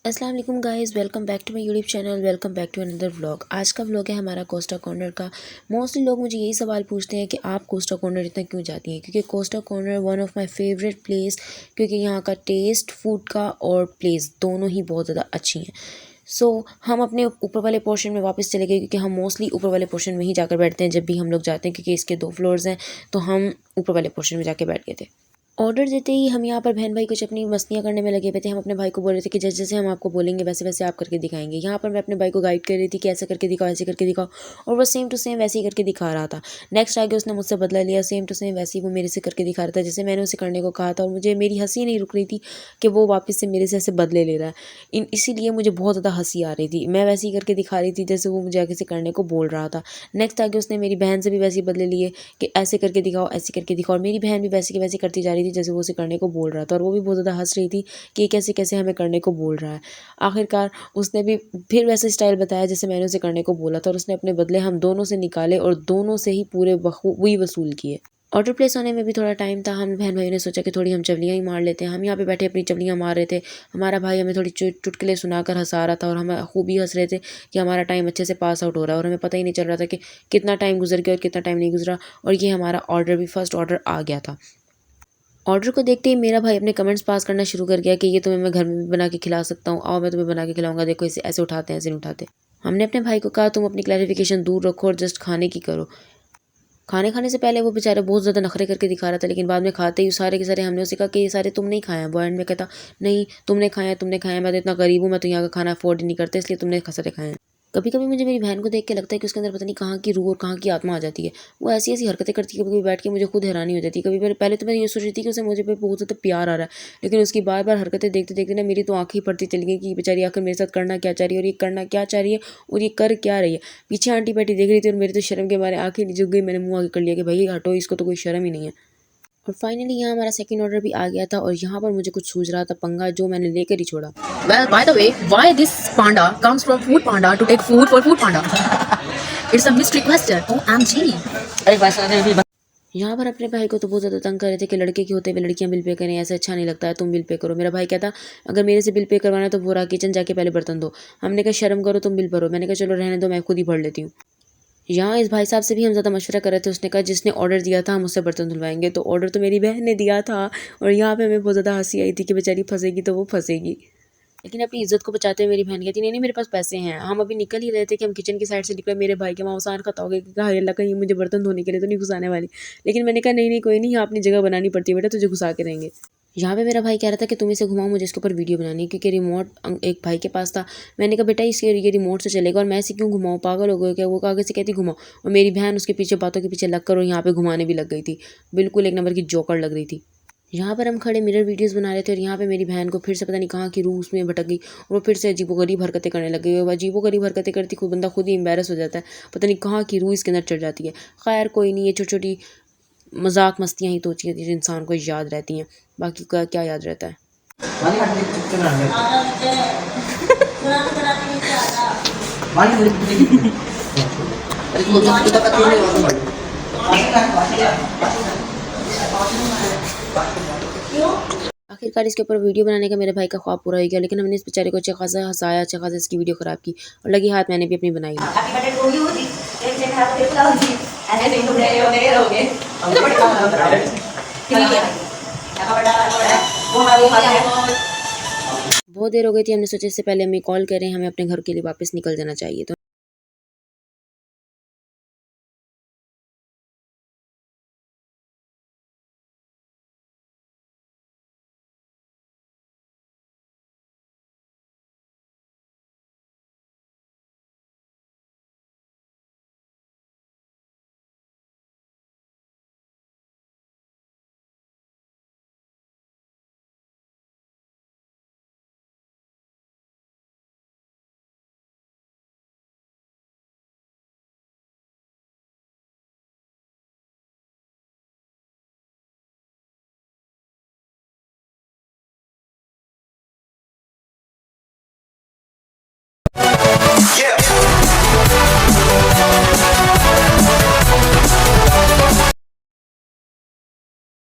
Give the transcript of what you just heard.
अस्सलाम वालेकुम guys, welcome back to my YouTube channel. Welcome back to another vlog. आज का व्लॉग है हमारा कोस्टा कॉर्नर का। मोस्टली लोग मुझे यही सवाल पूछते हैं कि आप कोस्टा कॉर्नर इतना क्यों जाती हैं, क्योंकि Costa corner one of my favourite place, क्योंकि यहाँ का टेस्ट फूड का और प्लेस दोनों ही बहुत ज़्यादा अच्छी हैं। हम अपने ऊपर वाले पोर्शन में वापस चले गए, क्योंकि हम मोस्टली ऊपर वाले पोर्शन में ही जाकर बैठते हैं जब भी हम लोग जाते हैं, क्योंकि इसके 2 फ्लोर्स हैं। तो हम ऊपर वाले पोर्शन में जाके बैठ गए थे। ऑर्डर देते ही हम यहाँ पर बहन भाई कुछ अपनी मस्तियाँ करने में लगे हुए थे। हम अपने भाई को बोल रहे थे कि जैसे जैसे हम आपको बोलेंगे वैसे वैसे आप करके दिखाएंगे। यहाँ पर मैं अपने भाई को गाइड कर रही थी कि ऐसे करके दिखाओ, ऐसे करके दिखाओ, और वो सेम टू सेम वैसे ही करके दिखा रहा था। नेक्स्ट आगे उसने मुझसे बदला लिया, सेम टू सेम वैसे ही वो मेरे से करके दिखा रहा था जैसे मैंने उसे करने को कहा था। और मुझे मेरी हंसी नहीं रुक रही थी कि वो वापस से मेरे से ऐसे बदले ले रहा है। इसीलिए मुझे बहुत ज़्यादा हंसी आ रही थी। मैं वैसे ही करके दिखा रही थी जैसे वो मुझे आगे से करने को बोल रहा था। नेक्स्ट आगे उसने मेरी बहन से भी वैसे ही बदले लिए कि ऐसे करके दिखाओ, ऐसे करके दिखाओ, और मेरी बहन भी वैसे की वैसे करती जा रही थी जैसे वो उसे करने को बोल रहा था। और वो भी बहुत ज़्यादा हंस रही थी कि ये कैसे कैसे हमें करने को बोल रहा है। आखिरकार उसने भी फिर वैसे स्टाइल बताया जैसे मैंने उसे करने को बोला था, और उसने अपने बदले हम दोनों से निकाले और दोनों से ही पूरे वही वसूल किए। ऑर्डर प्लेस होने में भी थोड़ा टाइम था। हम बहन भाइयों ने सोचा कि थोड़ी हम चवलियाँ ही मार लेते हैं। हम यहाँ पे बैठे अपनी चवलियाँ मार रहे थे। हमारा भाई हमें थोड़ी चुटकुले सुनाकर हंसा रहा था, और हम खूब ही हंस रहे थे कि हमारा टाइम अच्छे से पास आउट हो रहा है, और हमें पता ही नहीं चल रहा था कि कितना टाइम गुजर गया और कितना टाइम नहीं गुजरा। और ये हमारा ऑर्डर भी फर्स्ट ऑर्डर आ गया था। ऑर्डर को देखते ही मेरा भाई अपने कमेंट्स पास करना शुरू कर गया कि ये तुम्हें मैं घर में भी बना के खिला सकता हूँ, आओ मैं तुम्हें बना के खिलाऊंगा, देखो इसे ऐसे उठाते हैं, ऐसे नहीं उठाते। हमने अपने भाई को कहा तुम अपनी क्लैरिफिकेशन दूर रखो और जस्ट खाने की करो। खाने खाने से पहले वो बेचारा बहुत ज़्यादा नखरे करके दिखा रहा था, लेकिन बाद में खाते ही सारे के सारे हमने उसे कहा कि ये सारे तुमने ही खाए हैं। वो एंड में कहता नहीं तुमने खाया है, तुमने खाया है, मैं तो इतना गरीब हूँ, मैं तो यहाँ का खाना अफोर्ड ही नहीं करता, इसलिए तुमने सारे खाए हैं। कभी कभी मुझे मेरी बहन को देख के लगता है कि उसके अंदर पता नहीं कहाँ की रूह और कहाँ की आत्मा आ जाती है। वो ऐसी ऐसी हरकतें करती है, कभी कभी बैठ के मुझे खुद हैरानी हो जाती है। कभी पहले तो मैं ये सोच रही थी कि उसे मुझे पे बहुत ज़्यादा प्यार आ रहा है, लेकिन उसकी बार बार हरकतें देखते देखते ना मेरी तो आंखें ही पड़ती चली गई कि ये बेचारी आखिर मेरे साथ करना क्या चाह रही है, और ये करना क्या चाह रही है, और ये कर क्या रही है। पीछे आंटी बैठी देख रही थी और मेरी तो शर्म के मारे आंखें झुक गई। मैंने मुंह आगे कर लिया कि भाई हटो, इसको तो कोई शर्म ही नहीं है। और फाइनली यहाँ हमारा सेकंड ऑर्डर भी आ गया था, और यहाँ पर मुझे कुछ सूझ रहा था पंगा, जो मैंने लेकर ही छोड़ा। Well, by the way, why this panda comes from Food Panda to take food for Food Panda? It's a mystery question. OMG. अरे बस यहाँ पर अपने भाई को तो बहुत ज़्यादा तंग कर रहे थे कि लड़के के होते हुए लड़कियाँ बिल पे करें, ऐसा अच्छा नहीं लगता है, तुम बिल पे करो। मेरा भाई कहता अगर मेरे से बिल पे करवाना है तो पूरा किचन जाके पहले बर्तन दो। हमने कहा शर्म करो, तुम बिल भरो। मैंने कहा चलो रहने दो, मैं खुद ही भर लेती हूँ। यहाँ इस भाई साहब से भी हम ज़्यादा मशवरा कर रहे थे। उसने कहा जिसने ऑर्डर दिया था हम उससे बर्तन धुलवाएंगे, तो ऑर्डर तो मेरी बहन ने दिया था। और यहाँ पे हमें बहुत ज़्यादा हंसी आई थी कि बेचारी फंसेगी तो वो फंसेगी, लेकिन अपनी इज्जत को बचाते हुए मेरी बहन कहती नहीं नहीं मेरे पास पैसे हैं। हम अभी निकल ही रहे थे कि हम किचन की साइड से निकले, मेरे भाई के वहाँ आसान खता हो गया कि कहा अल्लाह कहीं मुझे बर्तन धोने के लिए तो नहीं घुसाने वाली। लेकिन मैंने कहा नहीं नहीं कोई नहीं, यहाँ अपनी जगह बनानी पड़ती है बेटा, तुझे घुसा के रहेंगे। यहाँ पे मेरा भाई कह रहा था कि तुम इसे घुमाओ, मुझे इसके ऊपर वीडियो बनानी है, क्योंकि रिमोट एक भाई के पास था। मैंने कहा बेटा इसके ये रिमोट से चलेगा, और मैं इसे क्यों घुमाऊँ, पागल हो गए क्या। वो आगे से कहती घुमाओ, और मेरी बहन उसके पीछे बातों के पीछे लग कर और यहाँ पे घुमाने भी लग गई थी। बिल्कुल एक नंबर की जोकर लग रही थी। यहाँ पर हम खड़े मिरर वीडियोस बना रहे थे, और यहाँ पे मेरी बहन को फिर से पता नहीं कहाँ की रूह उसमें भटक गई, और वो फिर से अजीबोगरीब हरकतें करने लग गई। वो अजीबोगरीब हरकतें करती खुद बंदा खुद ही एम्बेरस हो जाता है, पता नहीं कहाँ की रूह इसके अंदर चढ़ जाती है। खैर कोई नहीं, ये छोटी छोटी मजाक मस्तियाँ ही तो होती हैं इंसान को याद रहती हैं, बाकी का क्या याद रहता है। आखिरकार इसके ऊपर वीडियो बनाने का मेरे भाई का ख्वाब पूरा हो गया, लेकिन हमने इस बेचारे को अच्छा खासा हंसाया, अच्छा खासा इसकी वीडियो ख़राब की, और लगी हाथ मैंने भी अपनी बनाई बहुत देर हो गई थी। हमने सोचा इससे पहले हमें कॉल करें, हमें अपने घर के लिए वापस निकल जाना चाहिए। तो